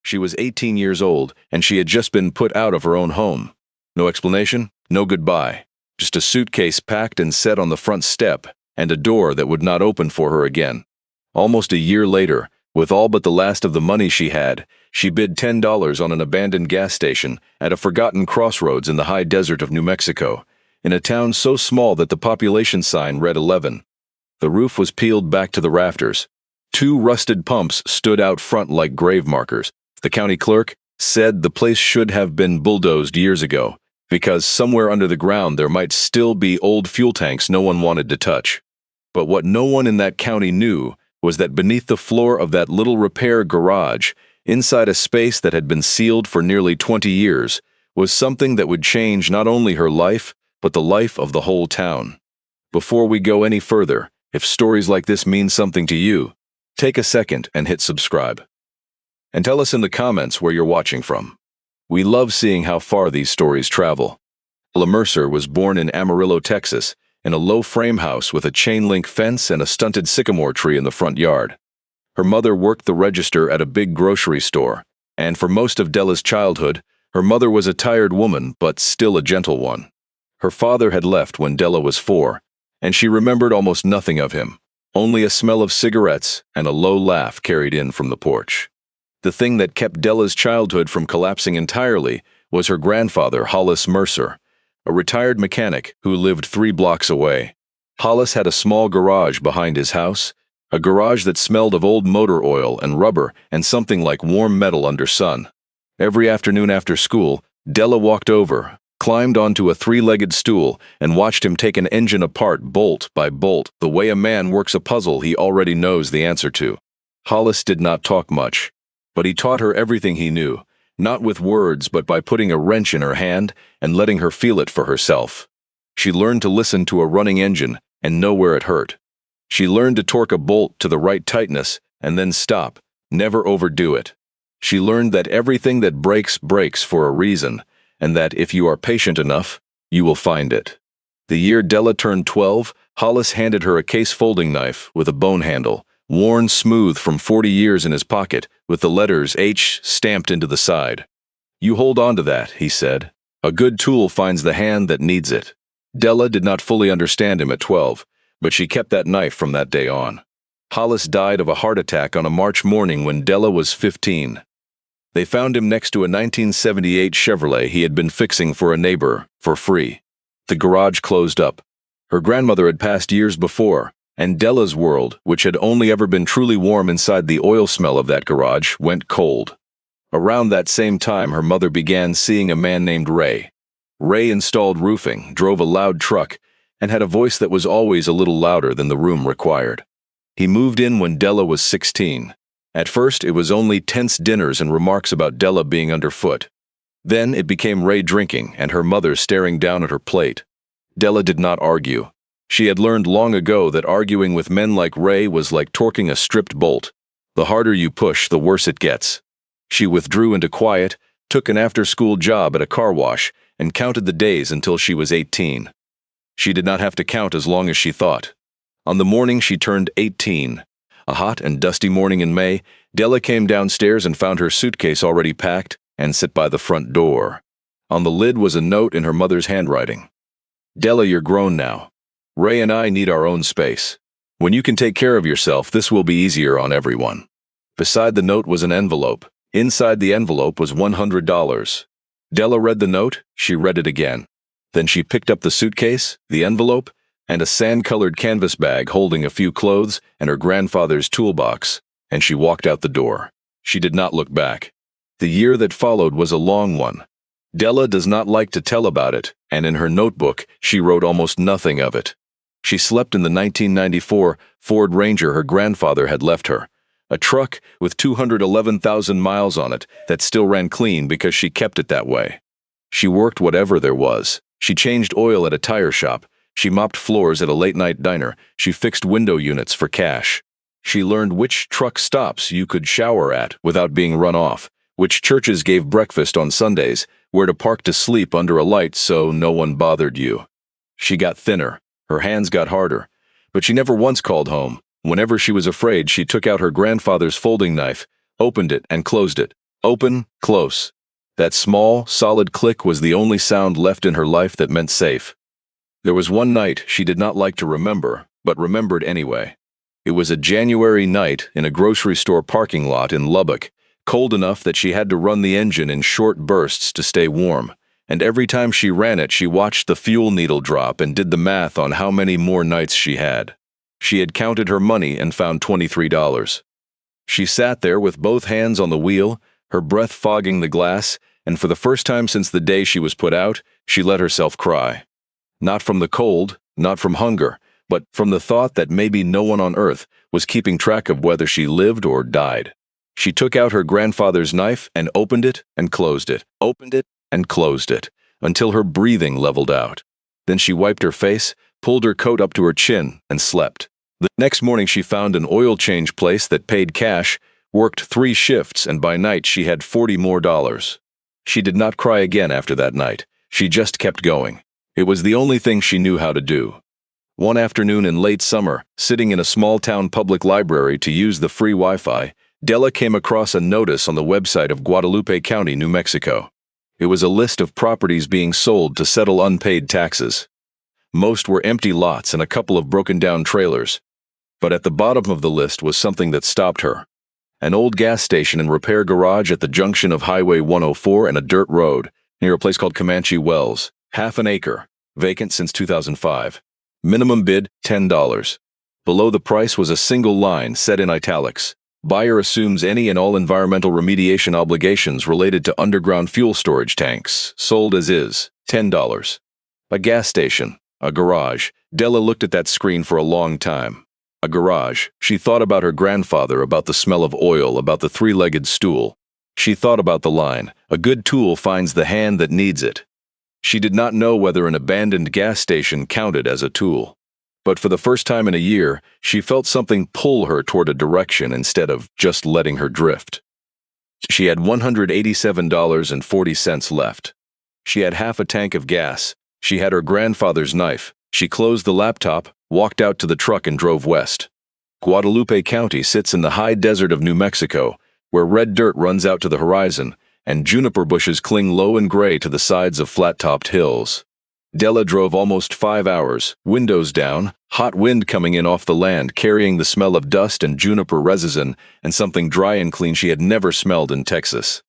She was 18 years old, and she had just been put out of her own home. No explanation, no goodbye. Just a suitcase packed and set on the front step, and a door that would not open for her again. Almost a year later, with all but the last of the money she had, she bid $10 on an abandoned gas station at a forgotten crossroads in the high desert of New Mexico, in a town so small that the population sign read 11. The roof was peeled back to the rafters. 2 rusted pumps stood out front like grave markers. The county clerk said the place should have been bulldozed years ago, because somewhere under the ground there might still be old fuel tanks no one wanted to touch. But what no one in that county knew was that beneath the floor of that little repair garage, inside a space that had been sealed for nearly 20 years, was something that would change not only her life, but the life of the whole town. Before we go any further, if stories like this mean something to you, take a second and hit subscribe. And tell us in the comments where you're watching from. We love seeing how far these stories travel. Della Mercer was born in Amarillo, Texas, in a low-frame house with a chain-link fence and a stunted sycamore tree in the front yard. Her mother worked the register at a big grocery store, and for most of Della's childhood, her mother was a tired woman, but still a gentle one. Her father had left when Della was 4, and she remembered almost nothing of him, only a smell of cigarettes and a low laugh carried in from the porch. The thing that kept Della's childhood from collapsing entirely was her grandfather, Hollis Mercer, a retired mechanic who lived 3 blocks away. Hollis had a small garage behind his house, a garage that smelled of old motor oil and rubber and something like warm metal under sun. Every afternoon after school, Della walked over, climbed onto a 3-legged stool, and watched him take an engine apart bolt by bolt, the way a man works a puzzle he already knows the answer to. Hollis did not talk much, but he taught her everything he knew, not with words but by putting a wrench in her hand and letting her feel it for herself. She learned to listen to a running engine and know where it hurt. She learned to torque a bolt to the right tightness and then stop, never overdo it. She learned that everything that breaks breaks for a reason, and that if you are patient enough, you will find it. The year Della turned 12, Hollis handed her a case folding knife with a bone handle, worn smooth from 40 years in his pocket, with the letters H stamped into the side. "You hold on to that," he said. "A good tool finds the hand that needs it." Della did not fully understand him at 12, but she kept that knife from that day on. Hollis died of a heart attack on a March morning when Della was 15. They found him next to a 1978 Chevrolet he had been fixing for a neighbor, for free. The garage closed up. Her grandmother had passed years before, and Della's world, which had only ever been truly warm inside the oil smell of that garage, went cold. Around that same time, her mother began seeing a man named Ray. Ray installed roofing, drove a loud truck, and had a voice that was always a little louder than the room required. He moved in when Della was 16. At first, it was only tense dinners and remarks about Della being underfoot. Then it became Ray drinking and her mother staring down at her plate. Della did not argue. She had learned long ago that arguing with men like Ray was like torquing a stripped bolt. The harder you push, the worse it gets. She withdrew into quiet, took an after-school job at a car wash, and counted the days until she was 18. She did not have to count as long as she thought. On the morning she turned 18, a hot and dusty morning in May, Della came downstairs and found her suitcase already packed and sit by the front door. On the lid was a note in her mother's handwriting. "Della, you're grown now. Ray and I need our own space. When you can take care of yourself, this will be easier on everyone." Beside the note was an envelope. Inside the envelope was $100. Della read the note, she read it again. Then she picked up the suitcase, the envelope, and a sand-colored canvas bag holding a few clothes and her grandfather's toolbox, and she walked out the door. She did not look back. The year that followed was a long one. Della does not like to tell about it, and in her notebook, she wrote almost nothing of it. She slept in the 1994 Ford Ranger her grandfather had left her, a truck with 211,000 miles on it that still ran clean because she kept it that way. She worked whatever there was. She changed oil at a tire shop. She mopped floors at a late-night diner. She fixed window units for cash. She learned which truck stops you could shower at without being run off, which churches gave breakfast on Sundays, where to park to sleep under a light so no one bothered you. She got thinner. Her hands got harder. But she never once called home. Whenever she was afraid, she took out her grandfather's folding knife, opened it and closed it, Open, close. That small, solid click was the only sound left in her life that meant safe. There was one night she did not like to remember, but remembered anyway. It was a January night in a grocery store parking lot in Lubbock, cold enough that she had to run the engine in short bursts to stay warm, and every time she ran it she watched the fuel needle drop and did the math on how many more nights she had. She had counted her money and found $23. She sat there with both hands on the wheel, her breath fogging the glass, and for the first time since the day she was put out, she let herself cry. Not from the cold, not from hunger, but from the thought that maybe no one on earth was keeping track of whether she lived or died. She took out her grandfather's knife and opened it and closed it, opened it and closed it, until her breathing leveled out. Then she wiped her face, pulled her coat up to her chin, and slept. The next morning she found an oil change place that paid cash, worked 3 shifts, and by night she had $40 more. She did not cry again after that night. She just kept going. It was the only thing she knew how to do. One afternoon in late summer, sitting in a small-town public library to use the free Wi-Fi, Della came across a notice on the website of Guadalupe County, New Mexico. It was a list of properties being sold to settle unpaid taxes. Most were empty lots and a couple of broken-down trailers. But at the bottom of the list was something that stopped her. An old gas station and repair garage at the junction of Highway 104 and a dirt road, near a place called Comanche Wells, half an acre, vacant since 2005. Minimum bid, $10. Below the price was a single line set in italics. Buyer assumes any and all environmental remediation obligations related to underground fuel storage tanks, sold as is, $10. A gas station, a garage. Della looked at that screen for a long time. A garage. She thought about her grandfather, about the smell of oil, about the 3-legged stool. She thought about the line, "A good tool finds the hand that needs it." She did not know whether an abandoned gas station counted as a tool. But for the first time in a year, she felt something pull her toward a direction instead of just letting her drift. She had $187.40 left. She had half a tank of gas. She had her grandfather's knife. She closed the laptop, walked out to the truck, and drove west. Guadalupe County sits in the high desert of New Mexico, where red dirt runs out to the horizon, and juniper bushes cling low and gray to the sides of flat-topped hills. Della drove almost 5 hours, windows down, hot wind coming in off the land, carrying the smell of dust and juniper resin and something dry and clean she had never smelled in Texas.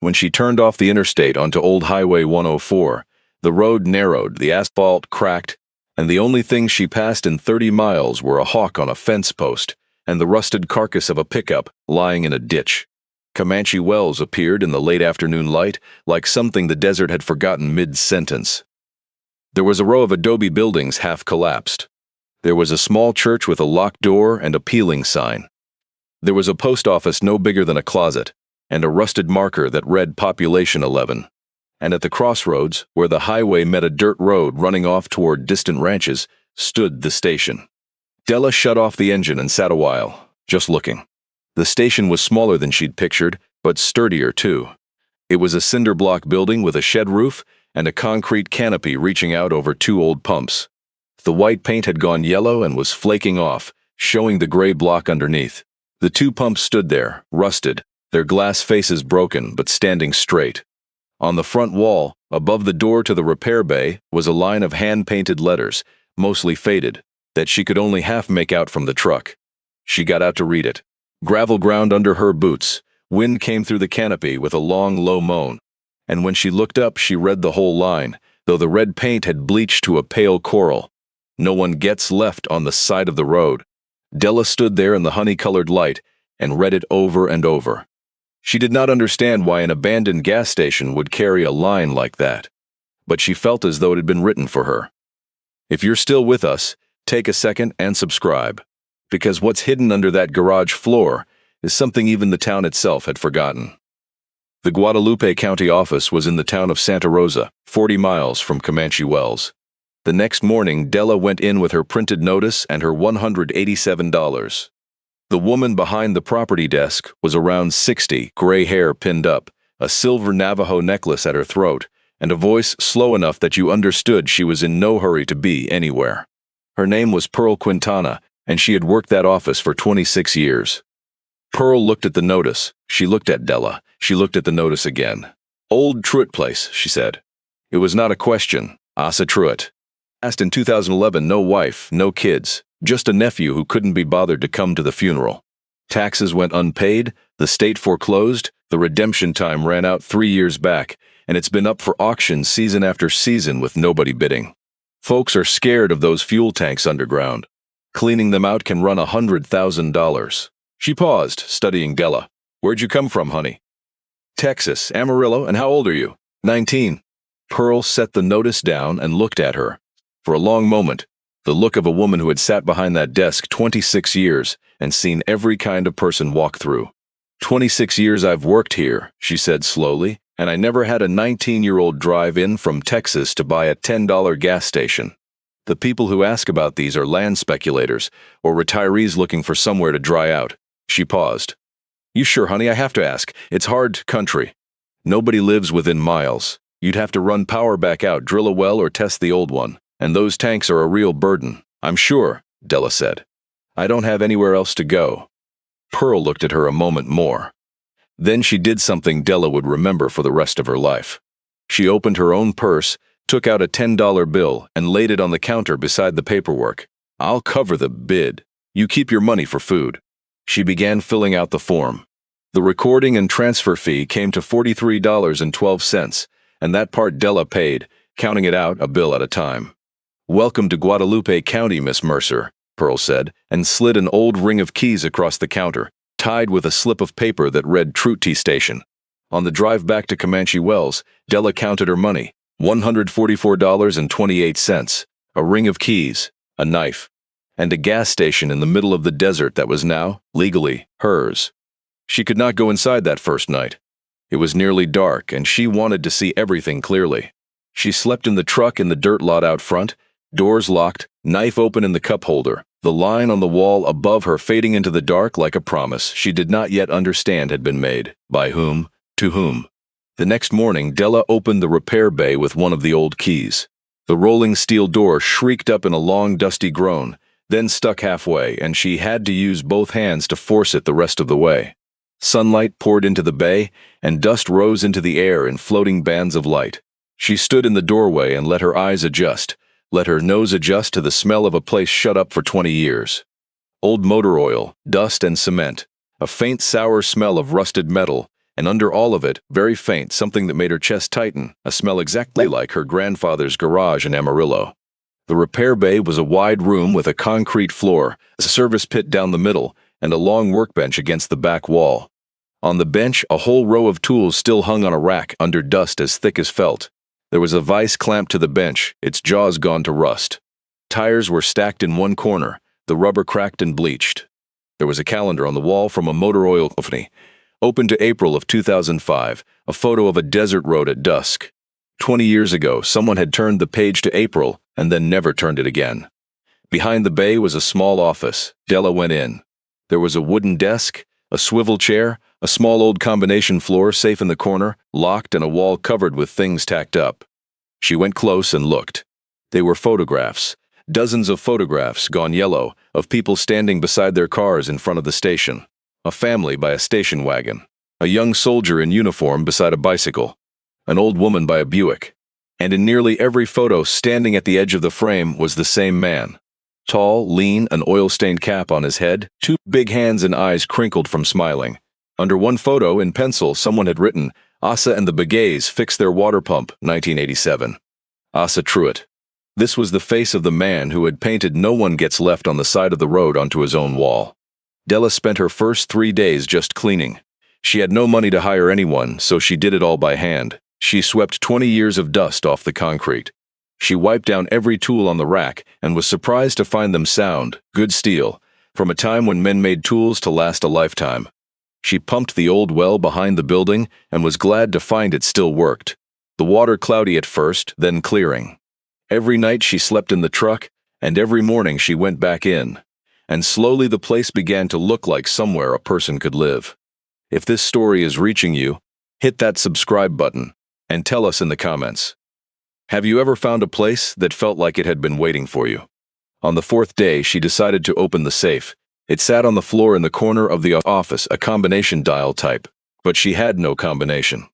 When she turned off the interstate onto Old Highway 104, the road narrowed, the asphalt cracked, and the only things she passed in 30 miles were a hawk on a fence post and the rusted carcass of a pickup lying in a ditch. Comanche Wells appeared in the late afternoon light like something the desert had forgotten mid-sentence. There was a row of adobe buildings half collapsed. There was a small church with a locked door and a peeling sign. There was a post office no bigger than a closet, and a rusted marker that read Population 11. And at the crossroads, where the highway met a dirt road running off toward distant ranches, stood the station. Della shut off the engine and sat a while, just looking. The station was smaller than she'd pictured, but sturdier too. It was a cinder block building with a shed roof and a concrete canopy reaching out over 2 old pumps. The white paint had gone yellow and was flaking off, showing the gray block underneath. The 2 pumps stood there, rusted, their glass faces broken but standing straight. On the front wall, above the door to the repair bay, was a line of hand-painted letters, mostly faded, that she could only half make out from the truck. She got out to read it. Gravel ground under her boots. Wind came through the canopy with a long, low moan. And when she looked up, she read the whole line, though the red paint had bleached to a pale coral. No one gets left on the side of the road. Della stood there in the honey-colored light and read it over and over. She did not understand why an abandoned gas station would carry a line like that, but she felt as though it had been written for her. If you're still with us, take a second and subscribe, because what's hidden under that garage floor is something even the town itself had forgotten. The Guadalupe County office was in the town of Santa Rosa, 40 miles from Comanche Wells. The next morning, Della went in with her printed notice and her $187. The woman behind the property desk was around 60, gray hair pinned up, a silver Navajo necklace at her throat, and a voice slow enough that you understood she was in no hurry to be anywhere. Her name was Pearl Quintana, and she had worked that office for 26 years. Pearl looked at the notice. She looked at Della. She looked at the notice again. Old Truitt Place, she said. It was not a question. Asa Truitt. Asked in 2011, no wife, no kids, just a nephew who couldn't be bothered to come to the funeral. Taxes went unpaid, the state foreclosed, the redemption time ran out 3 years back, and it's been up for auction season after season with nobody bidding. Folks are scared of those fuel tanks underground. Cleaning them out can run $100,000. She paused, studying Della. Where'd you come from, honey? Texas, Amarillo, and how old are you? 19. Pearl set the notice down and looked at her. For a long moment, the look of a woman who had sat behind that desk 26 years and seen every kind of person walk through. 26 years I've worked here, she said slowly, and I never had a 19-year-old drive in from Texas to buy a $10 gas station. The people who ask about these are land speculators or retirees looking for somewhere to dry out. She paused. You sure, honey? I have to ask. It's hard country. Nobody lives within miles. You'd have to run power back out, drill a well, or test the old one. And those tanks are a real burden. I'm sure, Della said. I don't have anywhere else to go. Pearl looked at her a moment more. Then she did something Della would remember for the rest of her life. She opened her own purse, took out a $10 bill, and laid it on the counter beside the paperwork. I'll cover the bid. You keep your money for food. She began filling out the form. The recording and transfer fee came to $43.12, and that part Della paid, counting it out a bill at a time. Welcome to Guadalupe County, Miss Mercer, Pearl said, and slid an old ring of keys across the counter, tied with a slip of paper that read Truitt Station. On the drive back to Comanche Wells, Della counted her money, $144.28, a ring of keys, a knife, and a gas station in the middle of the desert that was now, legally, hers. She could not go inside that first night. It was nearly dark, and she wanted to see everything clearly. She slept in the truck in the dirt lot out front, doors locked, knife open in the cup holder, the line on the wall above her fading into the dark like a promise she did not yet understand had been made. By whom? To whom? The next morning, Della opened the repair bay with one of the old keys. The rolling steel door shrieked up in a long, dusty groan, then stuck halfway, and she had to use both hands to force it the rest of the way. Sunlight poured into the bay, and dust rose into the air in floating bands of light. She stood in the doorway and let her eyes adjust, let her nose adjust to the smell of a place shut up for 20 years. Old motor oil, dust and cement, a faint sour smell of rusted metal, and under all of it, very faint, something that made her chest tighten, a smell exactly like her grandfather's garage in Amarillo. The repair bay was a wide room with a concrete floor, a service pit down the middle, and a long workbench against the back wall. On the bench, a whole row of tools still hung on a rack under dust as thick as felt. There was a vise clamped to the bench, its jaws gone to rust. Tires were stacked in one corner, the rubber cracked and bleached. There was a calendar on the wall from a motor oil company, open to April of 2005, a photo of a desert road at dusk. 20 years ago, someone had turned the page to April and then never turned it again. Behind the bay was a small office. Della went in. There was a wooden desk, a swivel chair, a small old combination floor safe in the corner, locked, and a wall covered with things tacked up. She went close and looked. They were photographs, dozens of photographs, gone yellow, of people standing beside their cars in front of the station. A family by a station wagon. A young soldier in uniform beside a bicycle. An old woman by a Buick. And in nearly every photo, standing at the edge of the frame, was the same man. Tall, lean, an oil-stained cap on his head, two big hands and eyes crinkled from smiling. Under one photo, in pencil, someone had written, Asa and the Begays fixed their water pump, 1987. Asa Truitt. This was the face of the man who had painted "No one gets left on the side of the road" onto his own wall. Della spent her first 3 days just cleaning. She had no money to hire anyone, so she did it all by hand. She swept 20 years of dust off the concrete. She wiped down every tool on the rack and was surprised to find them sound, good steel, from a time when men made tools to last a lifetime. She pumped the old well behind the building and was glad to find it still worked. The water cloudy at first, then clearing. Every night she slept in the truck, and every morning she went back in. And slowly the place began to look like somewhere a person could live. If this story is reaching you, hit that subscribe button and tell us in the comments. Have you ever found a place that felt like it had been waiting for you? On the 4th day, she decided to open the safe. It sat on the floor in the corner of the office, a combination dial type, but she had no combination.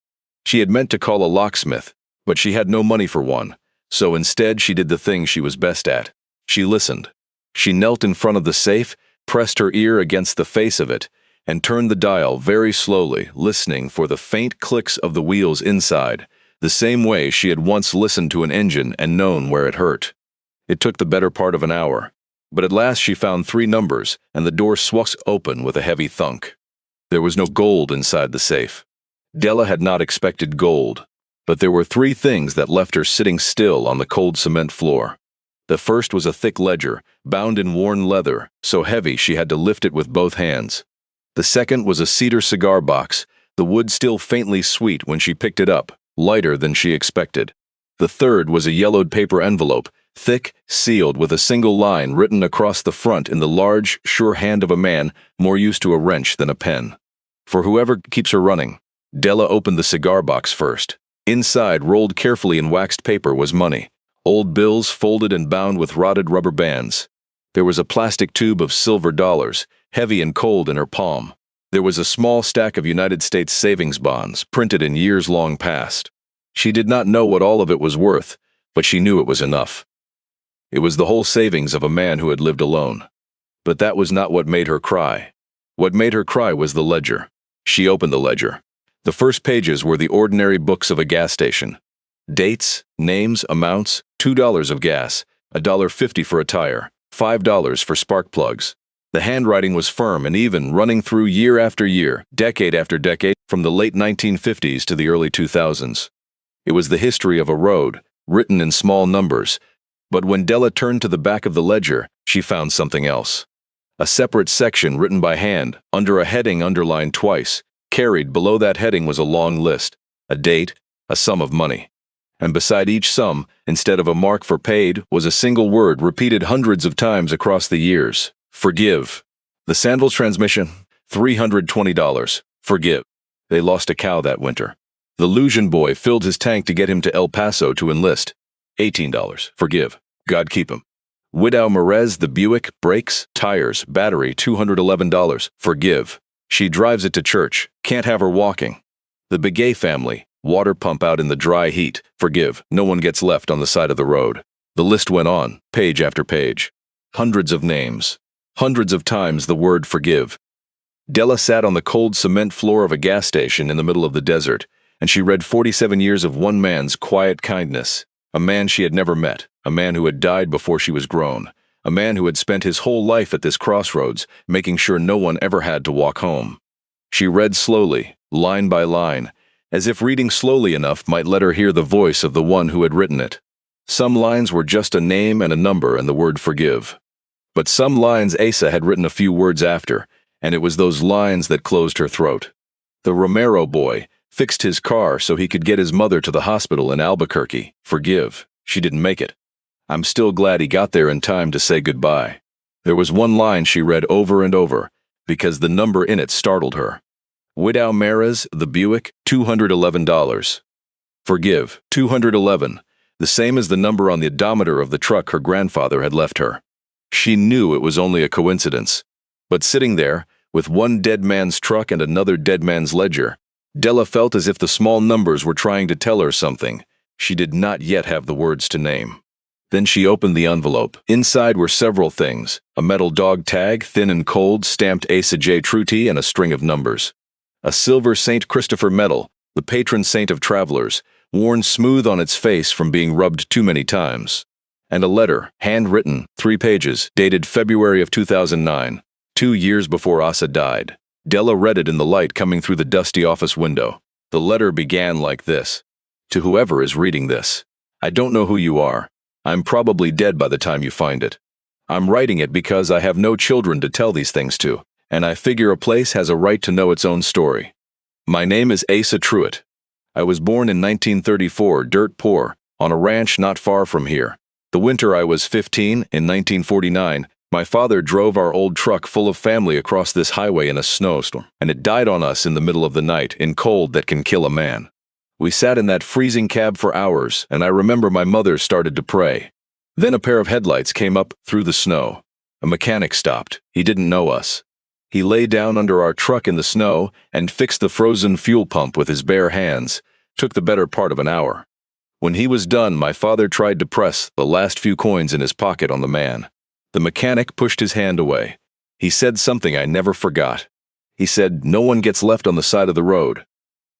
She had meant to call a locksmith, but she had no money for one, so instead she did the thing she was best at. She listened. She knelt in front of the safe, pressed her ear against the face of it, and turned the dial very slowly, listening for the faint clicks of the wheels inside, the same way she had once listened to an engine and known where it hurt. It took the better part of an hour, but at last she found 3 numbers, and the door swung open with a heavy thunk. There was no gold inside the safe. Della had not expected gold, but there were 3 things that left her sitting still on the cold cement floor. The first was a thick ledger, bound in worn leather, so heavy she had to lift it with both hands. The second was a cedar cigar box, the wood still faintly sweet when she picked it up, lighter than she expected. The third was a yellowed paper envelope, thick, sealed with a single line written across the front in the large, sure hand of a man more used to a wrench than a pen. For whoever keeps her running. Della opened the cigar box first. Inside, rolled carefully in waxed paper, was money. Old bills folded and bound with rotted rubber bands. There was a plastic tube of silver dollars, heavy and cold in her palm. There was a small stack of United States savings bonds, printed in years long past. She did not know what all of it was worth, but she knew it was enough. It was the whole savings of a man who had lived alone. But that was not what made her cry. What made her cry was the ledger. She opened the ledger. The first pages were the ordinary books of a gas station. Dates, names, amounts, $2 of gas, $1.50 for a tire, $5 for spark plugs. The handwriting was firm and even, running through year after year, decade after decade, from the late 1950s to the early 2000s. It was the history of a road, written in small numbers, but when Della turned to the back of the ledger, she found something else. A separate section written by hand, under a heading underlined twice. Carried below that heading was a long list, a date, a sum of money. And beside each sum, instead of a mark for paid, was a single word repeated hundreds of times across the years. Forgive. The Sandville transmission, $320. Forgive. They lost a cow that winter. The Lusian boy filled his tank to get him to El Paso to enlist. $18. Forgive. God keep him. Widow Merez, the Buick, brakes, tires, battery, $211. Forgive. She drives it to church. Can't have her walking. The Begay family, water pump out in the dry heat. Forgive. No one gets left on the side of the road. The list went on, page after page. Hundreds of names. Hundreds of times the word forgive. Della sat on the cold cement floor of a gas station in the middle of the desert, and she read 47 years of one man's quiet kindness. A man she had never met, a man who had died before she was grown, a man who had spent his whole life at this crossroads, making sure no one ever had to walk home. She read slowly, line by line, as if reading slowly enough might let her hear the voice of the one who had written it. Some lines were just a name and a number and the word forgive. But some lines Asa had written a few words after, and it was those lines that closed her throat. The Romero boy fixed his car so he could get his mother to the hospital in Albuquerque. Forgive. She didn't make it. I'm still glad he got there in time to say goodbye. There was one line she read over and over, because the number in it startled her. Widow Merez, the Buick, $211. Forgive. 211. The same as the number on the odometer of the truck her grandfather had left her. She knew it was only a coincidence. But sitting there, with one dead man's truck and another dead man's ledger, Della felt as if the small numbers were trying to tell her something. She did not yet have the words to name. Then she opened the envelope. Inside were several things: a metal dog tag, thin and cold, stamped Asa J. Truty, and a string of numbers. A silver St. Christopher medal, the patron saint of travelers, worn smooth on its face from being rubbed too many times. And a letter, handwritten, 3 pages, dated February of 2009, 2 years before Asa died. Della read it in the light coming through the dusty office window. The letter began like this: To whoever is reading this, I don't know who you are. I'm probably dead by the time you find it. I'm writing it because I have no children to tell these things to, and I figure a place has a right to know its own story. My name is Asa Truitt. I was born in 1934, dirt poor, on a ranch not far from here. The winter I was 15, in 1949, my father drove our old truck full of family across this highway in a snowstorm, and it died on us in the middle of the night, in cold that can kill a man. We sat in that freezing cab for hours, and I remember my mother started to pray. Then a pair of headlights came up through the snow. A mechanic stopped. He didn't know us. He lay down under our truck in the snow and fixed the frozen fuel pump with his bare hands. Took the better part of an hour. When he was done, my father tried to press the last few coins in his pocket on the man. The mechanic pushed his hand away. He said something I never forgot. He said, "No one gets left on the side of the road."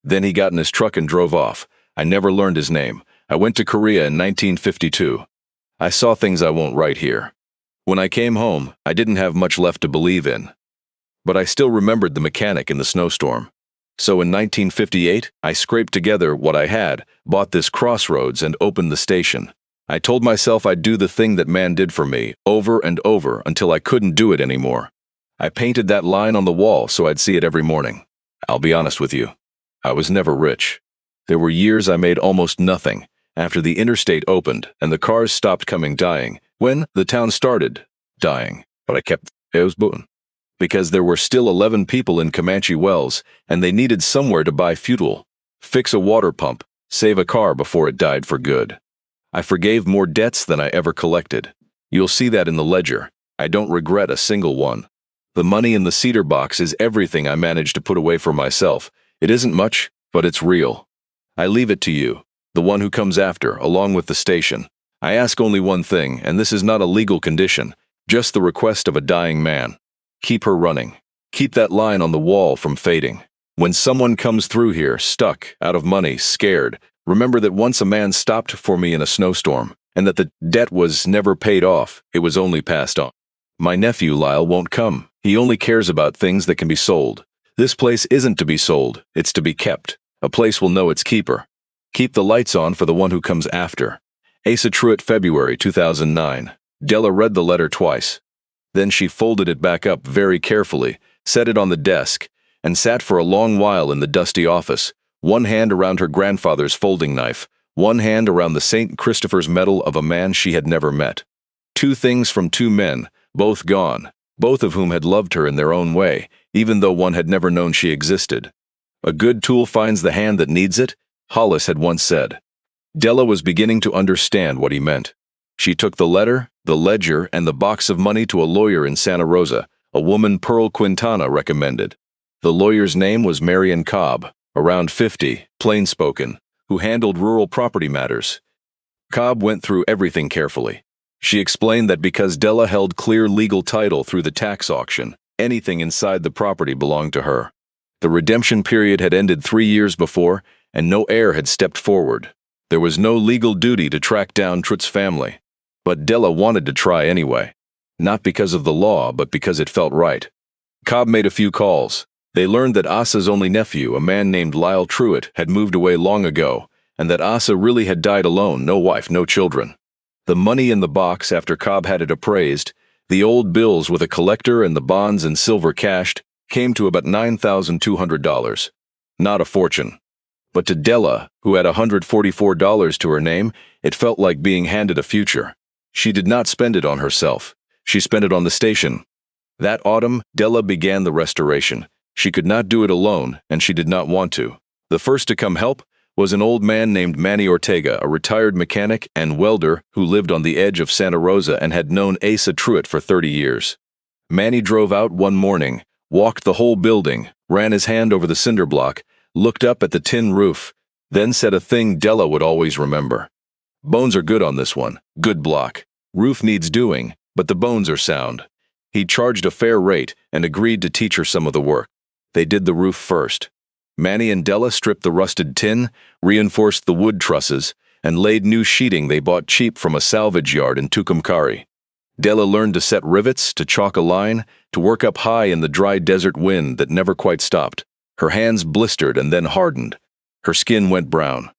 Then he got in his truck and drove off. I never learned his name. I went to Korea in 1952. I saw things I won't write here. When I came home, I didn't have much left to believe in. But I still remembered the mechanic in the snowstorm. So in 1958, I scraped together what I had, bought this crossroads, and opened the station. I told myself I'd do the thing that man did for me, over and over, until I couldn't do it anymore. I painted that line on the wall so I'd see it every morning. I'll be honest with you. I was never rich. There were years I made almost nothing, after the interstate opened and the cars stopped coming dying, when the town started dying. But I kept booting. Because there were still 11 people in Comanche Wells, and they needed somewhere to buy fuel, fix a water pump, save a car before it died for good. I forgave more debts than I ever collected. You'll see that in the ledger. I don't regret a single one. The money in the cedar box is everything I managed to put away for myself. It isn't much, but it's real. I leave it to you, the one who comes after, along with the station. I ask only one thing, and this is not a legal condition, just the request of a dying man. Keep her running. Keep that line on the wall from fading. When someone comes through here, stuck, out of money, scared, remember that once a man stopped for me in a snowstorm, and that the debt was never paid off, it was only passed on. My nephew Lyle won't come. He only cares about things that can be sold. This place isn't to be sold, it's to be kept. A place will know its keeper. Keep the lights on for the one who comes after. Asa Truitt, February 2009. Della read the letter twice. Then she folded it back up very carefully, set it on the desk, and sat for a long while in the dusty office, one hand around her grandfather's folding knife, one hand around the St. Christopher's medal of a man she had never met. Two things from two men, both gone, both of whom had loved her in their own way, even though one had never known she existed. A good tool finds the hand that needs it, Hollis had once said. Della was beginning to understand what he meant. She took the letter, the ledger, and the box of money to a lawyer in Santa Rosa, a woman Pearl Quintana recommended. The lawyer's name was Marion Cobb, around 50, plain-spoken, who handled rural property matters. Cobb went through everything carefully. She explained that because Della held clear legal title through the tax auction, anything inside the property belonged to her. The redemption period had ended 3 years before, and no heir had stepped forward. There was no legal duty to track down Truitt's family. But Della wanted to try anyway. Not because of the law, but because it felt right. Cobb made a few calls. They learned that Asa's only nephew, a man named Lyle Truitt, had moved away long ago, and that Asa really had died alone, no wife, no children. The money in the box after Cobb had it appraised, the old bills with a collector and the bonds and silver cashed, came to about $9,200. Not a fortune. But to Della, who had $144 to her name, it felt like being handed a future. She did not spend it on herself. She spent it on the station. That autumn, Della began the restoration. She could not do it alone, and she did not want to. The first to come help was an old man named Manny Ortega, a retired mechanic and welder who lived on the edge of Santa Rosa and had known Asa Truitt for 30 years. Manny drove out one morning, walked the whole building, ran his hand over the cinder block, looked up at the tin roof, then said a thing Della would always remember. "Bones are good on this one. Good block. Roof needs doing, but the bones are sound." He charged a fair rate and agreed to teach her some of the work. They did the roof first. Manny and Della stripped the rusted tin, reinforced the wood trusses, and laid new sheeting they bought cheap from a salvage yard in Tucumcari. Della learned to set rivets, to chalk a line, to work up high in the dry desert wind that never quite stopped. Her hands blistered and then hardened. Her skin went brown.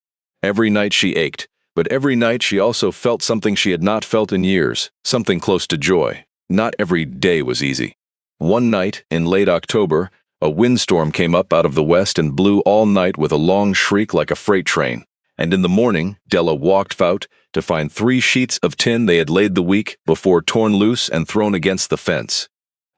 Every night she ached, but every night she also felt something she had not felt in years, something close to joy. Not every day was easy. One night, in late October, a windstorm came up out of the west and blew all night with a long shriek like a freight train. And in the morning, Della walked out to find 3 sheets of tin they had laid the week before torn loose and thrown against the fence.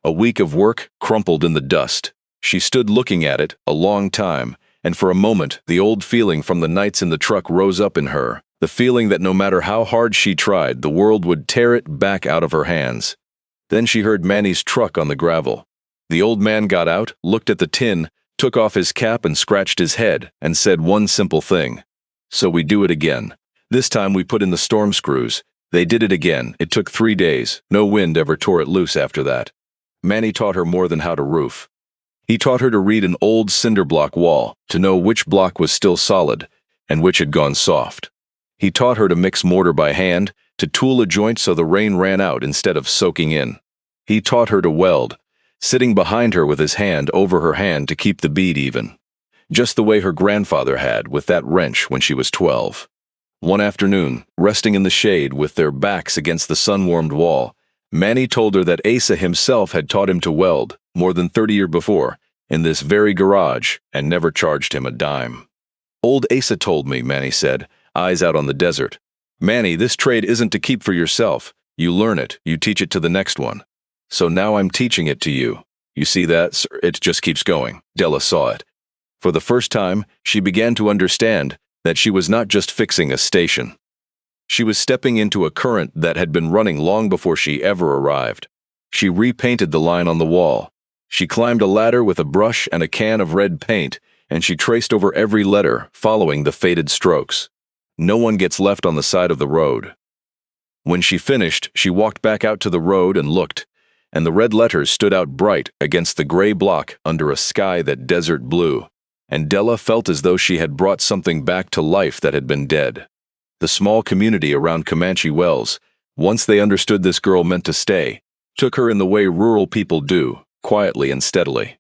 A week of work crumpled in the dust. She stood looking at it a long time, and for a moment the old feeling from the nights in the truck rose up in her, the feeling that no matter how hard she tried, the world would tear it back out of her hands. Then she heard Manny's truck on the gravel. The old man got out, looked at the tin, took off his cap and scratched his head, and said one simple thing. "So we do it again. This time we put in the storm screws." They did it again. It took 3 days. No wind ever tore it loose after that. Manny taught her more than how to roof. He taught her to read an old cinder block wall, to know which block was still solid, and which had gone soft. He taught her to mix mortar by hand, to tool a joint so the rain ran out instead of soaking in. He taught her to weld, sitting behind her with his hand over her hand to keep the bead even, just the way her grandfather had with that wrench when she was 12. One afternoon, resting in the shade with their backs against the sun-warmed wall, Manny told her that Asa himself had taught him to weld more than 30 years before in this very garage and never charged him a dime. "Old Asa told me," Manny said, eyes out on the desert. "Manny, this trade isn't to keep for yourself. You learn it, you teach it to the next one. So now I'm teaching it to you. You see that, sir? It just keeps going." Della saw it. For the first time, she began to understand that she was not just fixing a station. She was stepping into a current that had been running long before she ever arrived. She repainted the line on the wall. She climbed a ladder with a brush and a can of red paint, and she traced over every letter, following the faded strokes. No one gets left on the side of the road. When she finished, she walked back out to the road and looked, and the red letters stood out bright against the gray block under a sky that desert blue. And Della felt as though she had brought something back to life that had been dead. The small community around Comanche Wells, once they understood this girl meant to stay, took her in the way rural people do, quietly and steadily.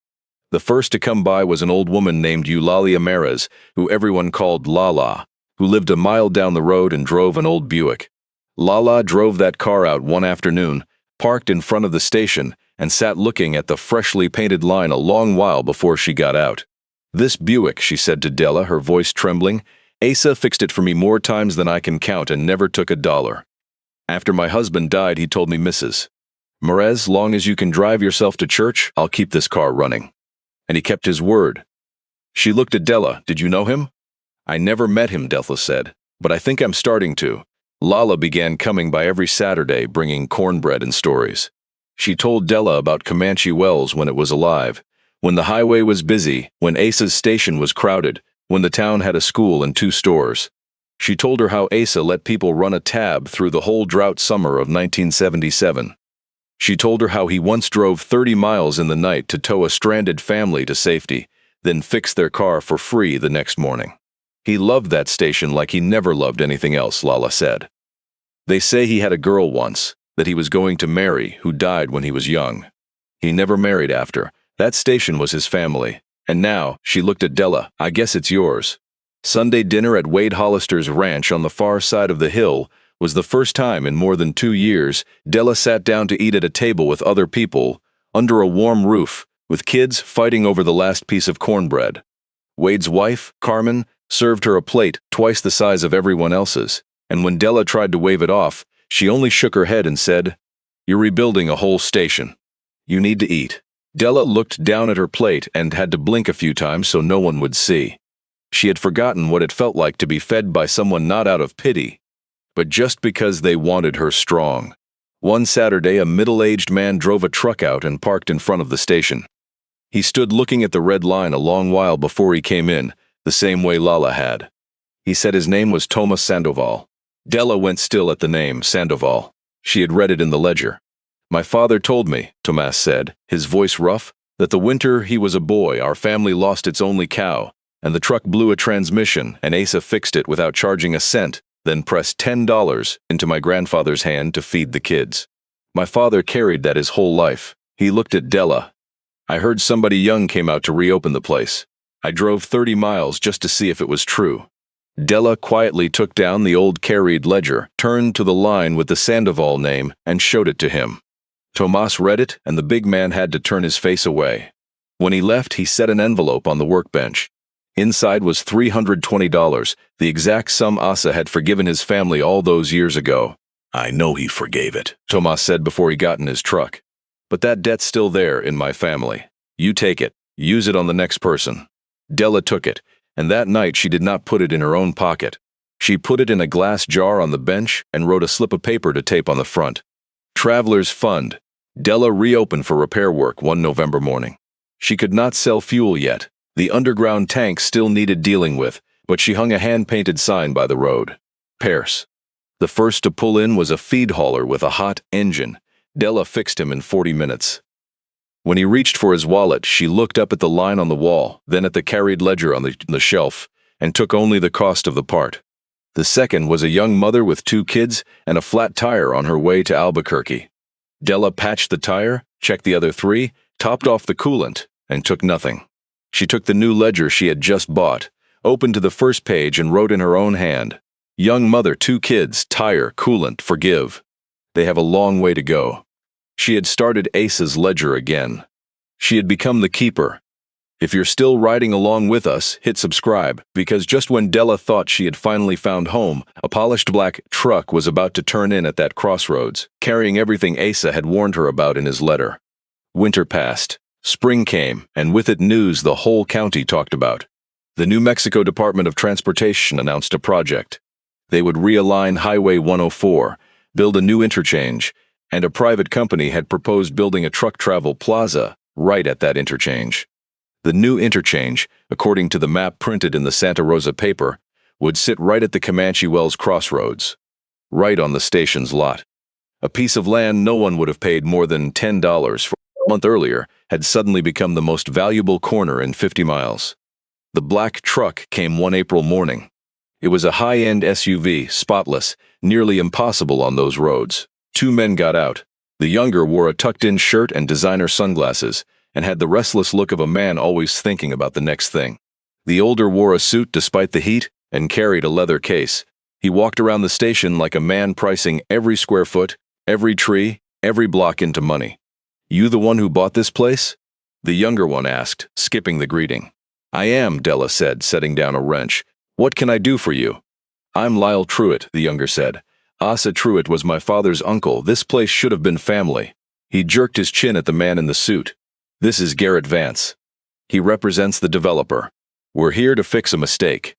The first to come by was an old woman named Eulalia Mares, who everyone called Lala, who lived a mile down the road and drove an old Buick. Lala drove that car out one afternoon, parked in front of the station, and sat looking at the freshly painted line a long while before she got out. "This Buick," she said to Della, her voice trembling, "Asa fixed it for me more times than I can count and never took a dollar. After my husband died, he told me, 'Mrs. Mares, long as you can drive yourself to church, I'll keep this car running.' And he kept his word." She looked at Della. "Did you know him?" "I never met him," Della said, "but I think I'm starting to." Lala began coming by every Saturday, bringing cornbread and stories. She told Della about Comanche Wells when it was alive, when the highway was busy, when Asa's station was crowded, when the town had a school and 2 stores. She told her how Asa let people run a tab through the whole drought summer of 1977. She told her how he once drove 30 miles in the night to tow a stranded family to safety, then fixed their car for free the next morning. He loved that station like he never loved anything else, Lala said. They say he had a girl once, that he was going to marry, who died when he was young. He never married after. That station was his family. And now, she looked at Della, "I guess it's yours." Sunday dinner at Wade Hollister's ranch on the far side of the hill was the first time in more than 2 years Della sat down to eat at a table with other people, under a warm roof, with kids fighting over the last piece of cornbread. Wade's wife, Carmen, served her a plate twice the size of everyone else's, and when Della tried to wave it off, she only shook her head and said, "You're rebuilding a whole station. You need to eat." Della looked down at her plate and had to blink a few times so no one would see. She had forgotten what it felt like to be fed by someone not out of pity, but just because they wanted her strong. One Saturday, a middle-aged man drove a truck out and parked in front of the station. He stood looking at the red line a long while before he came in, the same way Lala had. He said his name was Tomas Sandoval. Della went still at the name, Sandoval. She had read it in the ledger. "My father told me," Tomas said, his voice rough, "that the winter he was a boy, our family lost its only cow, and the truck blew a transmission, and Asa fixed it without charging a cent, then pressed $10 into my grandfather's hand to feed the kids. My father carried that his whole life." He looked at Della. "I heard somebody young came out to reopen the place. I drove 30 miles just to see if it was true." Della quietly took down the old carried ledger, turned to the line with the Sandoval name, and showed it to him. Tomas read it, and the big man had to turn his face away. When he left, he set an envelope on the workbench. Inside was $320, the exact sum Asa had forgiven his family all those years ago. "I know he forgave it," Tomas said before he got in his truck. "But that debt's still there in my family. You take it. Use it on the next person." Della took it, and that night she did not put it in her own pocket. She put it in a glass jar on the bench and wrote a slip of paper to tape on the front. "Travelers Fund, Della reopened for repair work one November morning. She could not sell fuel yet. The underground tank still needed dealing with, but she hung a hand-painted sign by the road. Pearce. The first to pull in was a feed hauler with a hot engine. Della fixed him in 40 minutes. When he reached for his wallet, she looked up at the line on the wall, then at the carried ledger on the shelf, and took only the cost of the part. The second was a young mother with 2 kids and a flat tire on her way to Albuquerque. Della patched the tire, checked the other 3, topped off the coolant, and took nothing. She took the new ledger she had just bought, opened to the first page and wrote in her own hand, "Young mother, 2 kids, tire, coolant, forgive. They have a long way to go." She had started Asa's ledger again. She had become the keeper. If you're still riding along with us, hit subscribe, because just when Della thought she had finally found home, a polished black truck was about to turn in at that crossroads, carrying everything Asa had warned her about in his letter. Winter passed. Spring came, and with it news the whole county talked about. The New Mexico Department of Transportation announced a project. They would realign Highway 104, build a new interchange, and a private company had proposed building a truck travel plaza right at that interchange. The new interchange, according to the map printed in the Santa Rosa paper, would sit right at the Comanche Wells crossroads, right on the station's lot. A piece of land no one would have paid more than $10 for a month earlier had suddenly become the most valuable corner in 50 miles. The black truck came one April morning. It was a high-end SUV, spotless, nearly impossible on those roads. 2 men got out. The younger wore a tucked-in shirt and designer sunglasses, and had the restless look of a man always thinking about the next thing. The older wore a suit despite the heat and carried a leather case. He walked around the station like a man pricing every square foot, every tree, every block into money. "You the one who bought this place?" The younger one asked, skipping the greeting. "I am," Della said, setting down a wrench. "What can I do for you?" "I'm Lyle Truitt," the younger said. "Asa Truitt was my father's uncle. This place should have been family." He jerked his chin at the man in the suit. "This is Garrett Vance. He represents the developer. We're here to fix a mistake."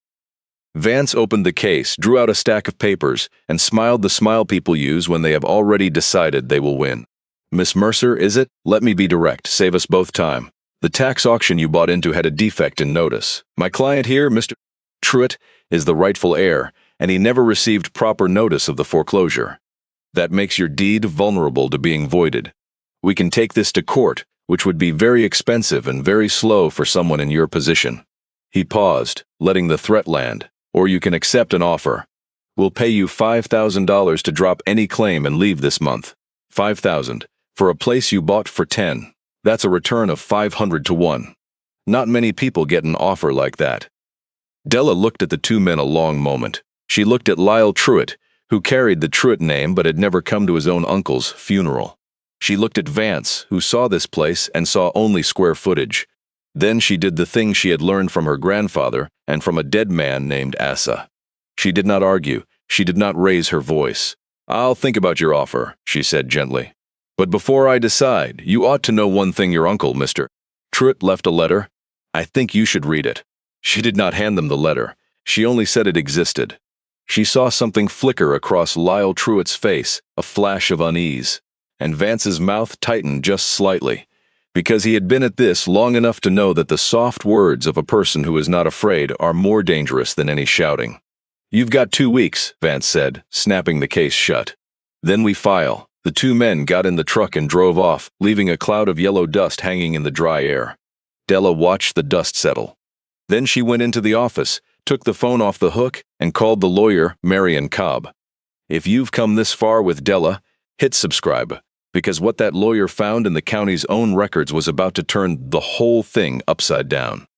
Vance opened the case, drew out a stack of papers, and smiled the smile people use when they have already decided they will win. "Miss Mercer, is it? Let me be direct, save us both time. The tax auction you bought into had a defect in notice. My client here, Mr. Truitt, is the rightful heir, and he never received proper notice of the foreclosure. That makes your deed vulnerable to being voided. We can take this to court, which would be very expensive and very slow for someone in your position." He paused, letting the threat land. "Or you can accept an offer. We'll pay you $5,000 to drop any claim and leave this month. $5,000 for a place you bought for $10. That's a return of 500 to 1. Not many people get an offer like that." Della looked at the 2 men a long moment. She looked at Lyle Truitt, who carried the Truitt name but had never come to his own uncle's funeral. She looked at Vance, who saw this place and saw only square footage. Then she did the thing she had learned from her grandfather and from a dead man named Asa. She did not argue. She did not raise her voice. "I'll think about your offer," she said gently. "But before I decide, you ought to know one thing your uncle, Mr. Truitt, left a letter. I think you should read it." She did not hand them the letter. She only said it existed. She saw something flicker across Lyle Truitt's face, a flash of unease. And Vance's mouth tightened just slightly, because he had been at this long enough to know that the soft words of a person who is not afraid are more dangerous than any shouting. "You've got 2 weeks, Vance said, snapping the case shut. "Then we file." The 2 men got in the truck and drove off, leaving a cloud of yellow dust hanging in the dry air. Della watched the dust settle. Then she went into the office, took the phone off the hook, and called the lawyer, Marion Cobb. If you've come this far with Della, hit subscribe, because what that lawyer found in the county's own records was about to turn the whole thing upside down.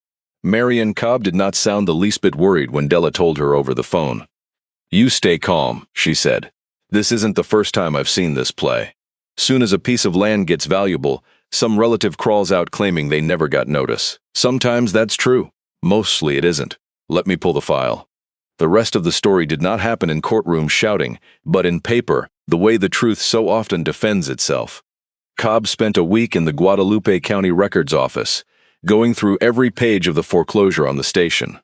Marion Cobb did not sound the least bit worried when Della told her over the phone. "You stay calm," she said. "This isn't the first time I've seen this play. Soon as a piece of land gets valuable, some relative crawls out claiming they never got notice. Sometimes that's true. Mostly it isn't. Let me pull the file." The rest of the story did not happen in courtroom shouting, but in paper, the way the truth so often defends itself. Cobb spent a week in the Guadalupe County Records Office, going through every page of the foreclosure on the station.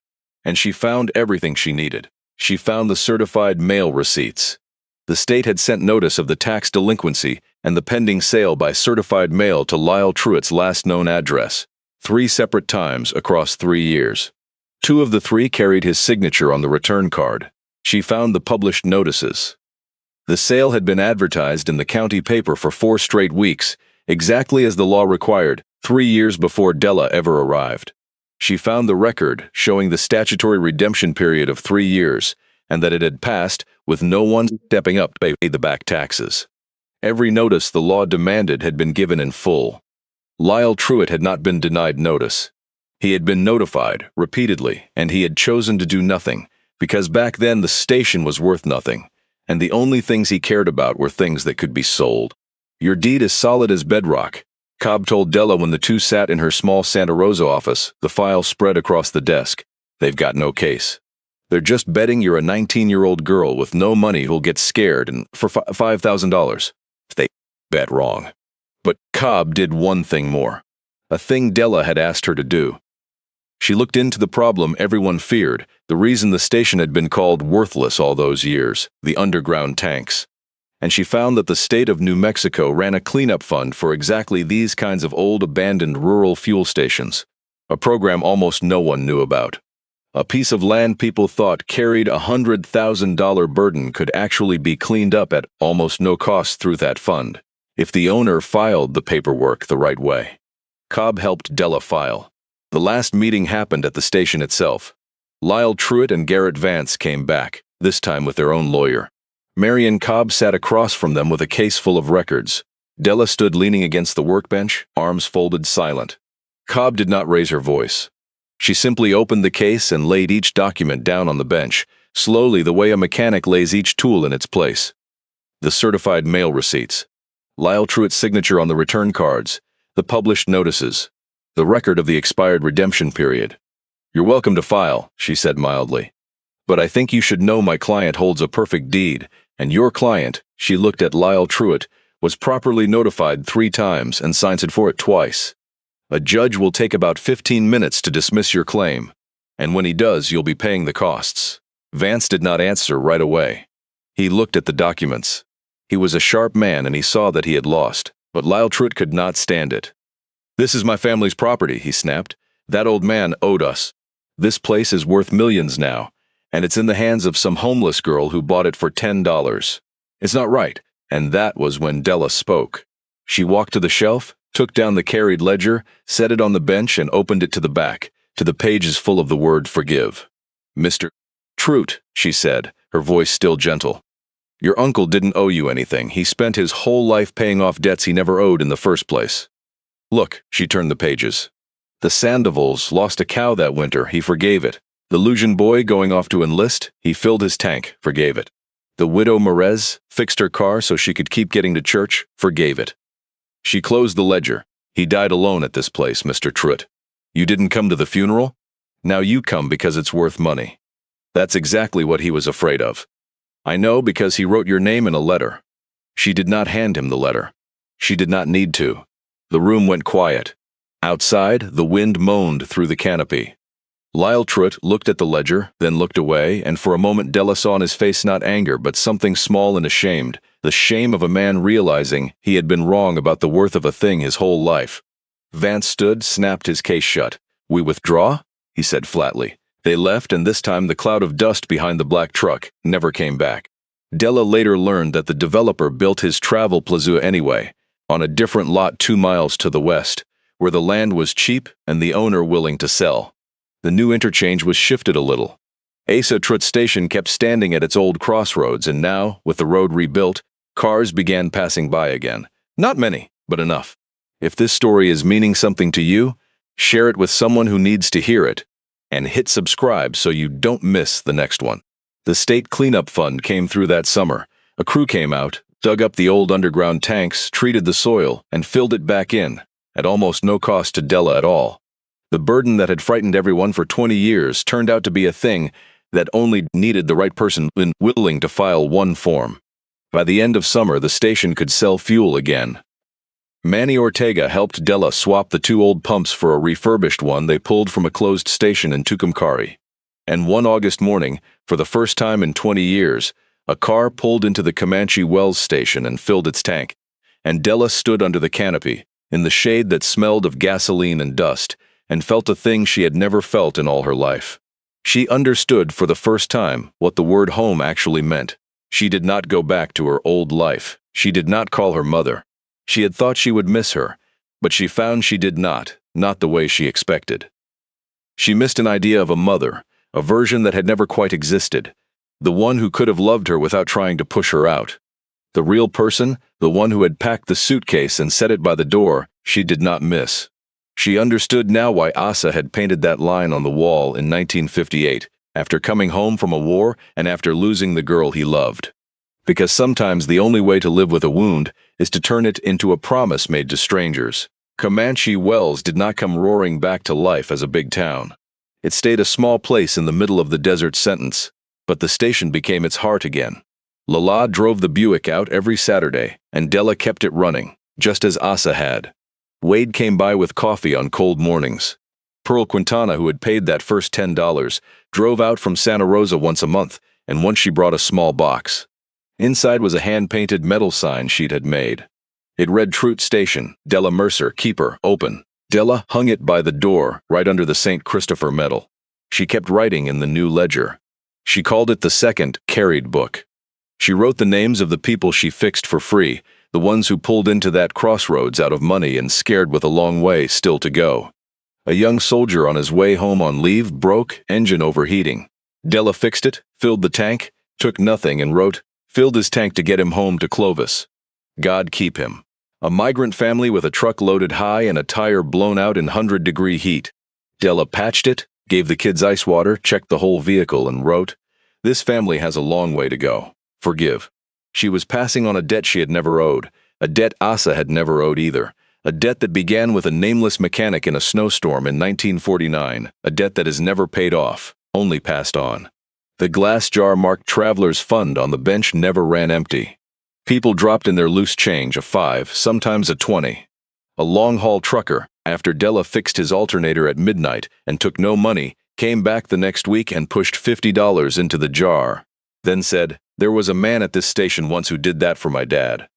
And she found everything she needed. She found the certified mail receipts. The state had sent notice of the tax delinquency and the pending sale by certified mail to Lyle Truitt's last known address, 3 separate times across 3 years. 2 of the 3 carried his signature on the return card. She found the published notices. The sale had been advertised in the county paper for 4 straight weeks, exactly as the law required, 3 years before Della ever arrived. She found the record showing the statutory redemption period of 3 years, and that it had passed with no one stepping up to pay the back taxes. Every notice the law demanded had been given in full. Lyle Truitt had not been denied notice. He had been notified repeatedly, and he had chosen to do nothing, because back then the station was worth nothing, and the only things he cared about were things that could be sold. "Your deed is solid as bedrock," Cobb told Della when the 2 sat in her small Santa Rosa office, the file spread across the desk. "They've got no case. They're just betting you're a 19-year-old girl with no money who'll get scared and for $5,000. They bet wrong." But Cobb did one thing more, a thing Della had asked her to do. She looked into the problem everyone feared, the reason the station had been called worthless all those years, the underground tanks. And she found that the state of New Mexico ran a cleanup fund for exactly these kinds of old abandoned rural fuel stations, a program almost no one knew about. A piece of land people thought carried a $100,000 burden could actually be cleaned up at almost no cost through that fund, if the owner filed the paperwork the right way. Cobb helped Della file. The last meeting happened at the station itself. Lyle Truitt and Garrett Vance came back, this time with their own lawyer. Marion Cobb sat across from them with a case full of records. Della stood leaning against the workbench, arms folded, silent. Cobb did not raise her voice. She simply opened the case and laid each document down on the bench, slowly the way a mechanic lays each tool in its place. The certified mail receipts, Lyle Truitt's signature on the return cards, the published notices, the record of the expired redemption period. "You're welcome to file," she said mildly. "But I think you should know my client holds a perfect deed, and your client," she looked at Lyle Truitt, "was properly notified 3 times and signed for it twice. A judge will take about 15 minutes to dismiss your claim, and when he does, you'll be paying the costs." Vance did not answer right away. He looked at the documents. He was a sharp man and he saw that he had lost, but Lyle Truitt could not stand it. "This is my family's property," he snapped. "That old man owed us. This place is worth millions now, and it's in the hands of some homeless girl who bought it for $10. It's not right." And that was when Della spoke. She walked to the shelf, took down the carried ledger, set it on the bench, and opened it to the back, to the pages full of the word forgive. "Mr. Truitt," she said, her voice still gentle. "Your uncle didn't owe you anything. He spent his whole life paying off debts he never owed in the first place. Look," she turned the pages. "The Sandovals lost a cow that winter. He forgave it. The Lujan boy going off to enlist, he filled his tank, forgave it. The widow Merez fixed her car so she could keep getting to church, forgave it." She closed the ledger. "He died alone at this place, Mr. Truitt. You didn't come to the funeral? Now you come because it's worth money. That's exactly what he was afraid of. I know because he wrote your name in a letter." She did not hand him the letter. She did not need to. The room went quiet. Outside, the wind moaned through the canopy. Lyle Truitt looked at the ledger, then looked away, and for a moment Della saw on his face not anger but something small and ashamed, the shame of a man realizing he had been wrong about the worth of a thing his whole life. Vance stood, snapped his case shut. "We withdraw?" he said flatly. They left, and this time the cloud of dust behind the black truck never came back. Della later learned that the developer built his travel plaza anyway, on a different lot 2 miles to the west, where the land was cheap and the owner willing to sell. The new interchange was shifted a little. Asa Truitt Station kept standing at its old crossroads, and now, with the road rebuilt, cars began passing by again. Not many, but enough. If this story is meaning something to you, share it with someone who needs to hear it, and hit subscribe so you don't miss the next one. The state cleanup fund came through that summer. A crew came out, dug up the old underground tanks, treated the soil, and filled it back in, at almost no cost to Della at all. The burden that had frightened everyone for 20 years turned out to be a thing that only needed the right person willing to file one form. By the end of summer, the station could sell fuel again. Manny Ortega helped Della swap the 2 old pumps for a refurbished one they pulled from a closed station in Tucumcari. And one August morning, for the first time in 20 years, a car pulled into the Comanche Wells station and filled its tank. and Della stood under the canopy, in the shade that smelled of gasoline and dust, and felt a thing she had never felt in all her life. She understood for the first time what the word home actually meant. She did not go back to her old life. She did not call her mother. She had thought she would miss her, but she found she did not the way she expected. She missed an idea of a mother, a version that had never quite existed, the one who could have loved her without trying to push her out. The real person, the one who had packed the suitcase and set it by the door, she did not miss. She understood now why Asa had painted that line on the wall in 1958, after coming home from a war and after losing the girl he loved. Because sometimes the only way to live with a wound is to turn it into a promise made to strangers. Comanche Wells did not come roaring back to life as a big town. It stayed a small place in the middle of the desert sentence, but the station became its heart again. Lala drove the Buick out every Saturday, and Della kept it running, just as Asa had. Wade came by with coffee on cold mornings. Pearl Quintana, who had paid that first $10, drove out from Santa Rosa once a month, and once she brought a small box. Inside was a hand-painted metal sign she'd had made. It read Trout Station, Della Mercer, Keeper, Open. Della hung it by the door, right under the St. Christopher medal. She kept writing in the new ledger. She called it the second carried book. She wrote the names of the people she fixed for free, the ones who pulled into that crossroads out of money and scared with a long way still to go. A young soldier on his way home on leave broke, engine overheating. Della fixed it, filled the tank, took nothing and wrote, filled his tank to get him home to Clovis. God keep him. A migrant family with a truck loaded high and a tire blown out in 100-degree heat. Della patched it, gave the kids ice water, checked the whole vehicle and wrote, this family has a long way to go. Forgive. She was passing on a debt she had never owed, a debt Asa had never owed either, a debt that began with a nameless mechanic in a snowstorm in 1949, a debt that has never paid off, only passed on. The glass jar marked Traveler's Fund on the bench never ran empty. People dropped in their loose change, a 5, sometimes a 20. A long-haul trucker, after Della fixed his alternator at midnight and took no money, came back the next week and pushed $50 into the jar, then said, there was a man at this station once who did that for my dad.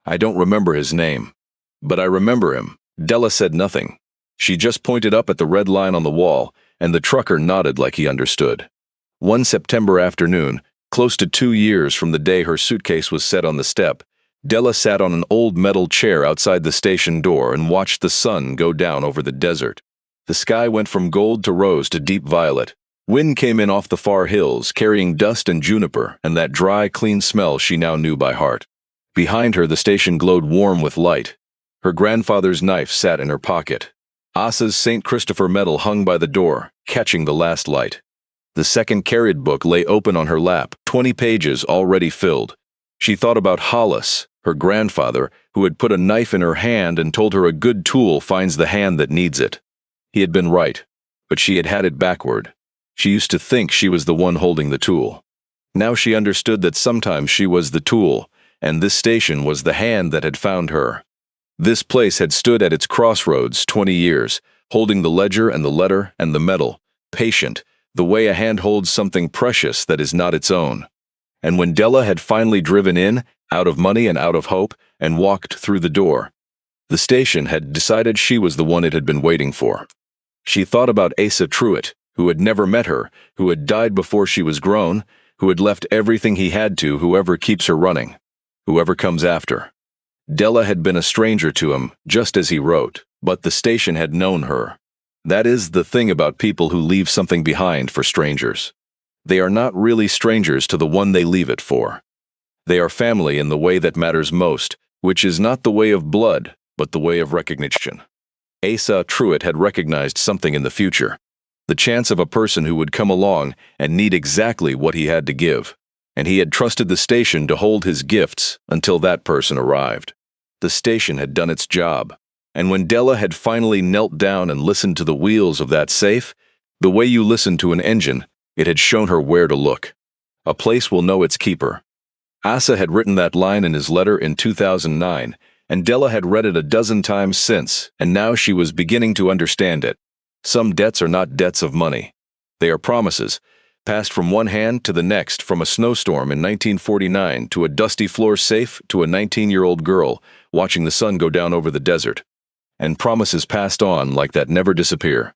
I don't remember his name, but I remember him. Della said nothing. She just pointed up at the red line on the wall, and the trucker nodded like he understood. One September afternoon, close to 2 years from the day her suitcase was set on the step, Della sat on an old metal chair outside the station door and watched the sun go down over the desert. The sky went from gold to rose to deep violet. Wind came in off the far hills, carrying dust and juniper and that dry, clean smell she now knew by heart. Behind her, the station glowed warm with light. Her grandfather's knife sat in her pocket. Asa's St. Christopher medal hung by the door, catching the last light. The second carried book lay open on her lap, 20 pages already filled. She thought about Hollis, her grandfather, who had put a knife in her hand and told her a good tool finds the hand that needs it. He had been right, but she had had it backward. She used to think she was the one holding the tool. Now she understood that sometimes she was the tool, and this station was the hand that had found her. This place had stood at its crossroads 20 years, holding the ledger and the letter and the medal, patient, the way a hand holds something precious that is not its own. And when Della had finally driven in, out of money and out of hope, and walked through the door, the station had decided she was the one it had been waiting for. She thought about Asa Truitt, who had never met her, who had died before she was grown, who had left everything he had to whoever keeps her running, whoever comes after. Della had been a stranger to him, just as he wrote, but the station had known her. That is the thing about people who leave something behind for strangers. They are not really strangers to the one they leave it for. They are family in the way that matters most, which is not the way of blood, but the way of recognition. Asa Truitt had recognized something in the future. The chance of a person who would come along and need exactly what he had to give, and he had trusted the station to hold his gifts until that person arrived. The station had done its job, and when Della had finally knelt down and listened to the wheels of that safe, the way you listen to an engine, it had shown her where to look. A place will know its keeper. Asa had written that line in his letter in 2009, and Della had read it a dozen times since, and now she was beginning to understand it. Some debts are not debts of money. They are promises, passed from one hand to the next, from a snowstorm in 1949 to a dusty floor safe to a 19-year-old girl watching the sun go down over the desert, and promises passed on like that never disappear.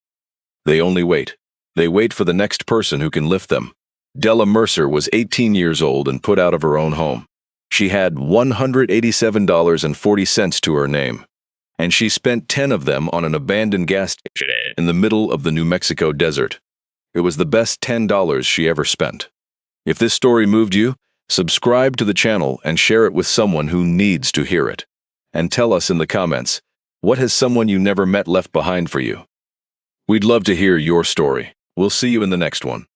They only wait. They wait for the next person who can lift them. Della Mercer was 18 years old and put out of her own home. She had $187.40 to her name, and she spent 10 of them on an abandoned gas station in the middle of the New Mexico desert. It was the best $10 she ever spent. If this story moved you, subscribe to the channel and share it with someone who needs to hear it. And tell us in the comments, what has someone you never met left behind for you? We'd love to hear your story. We'll see you in the next one.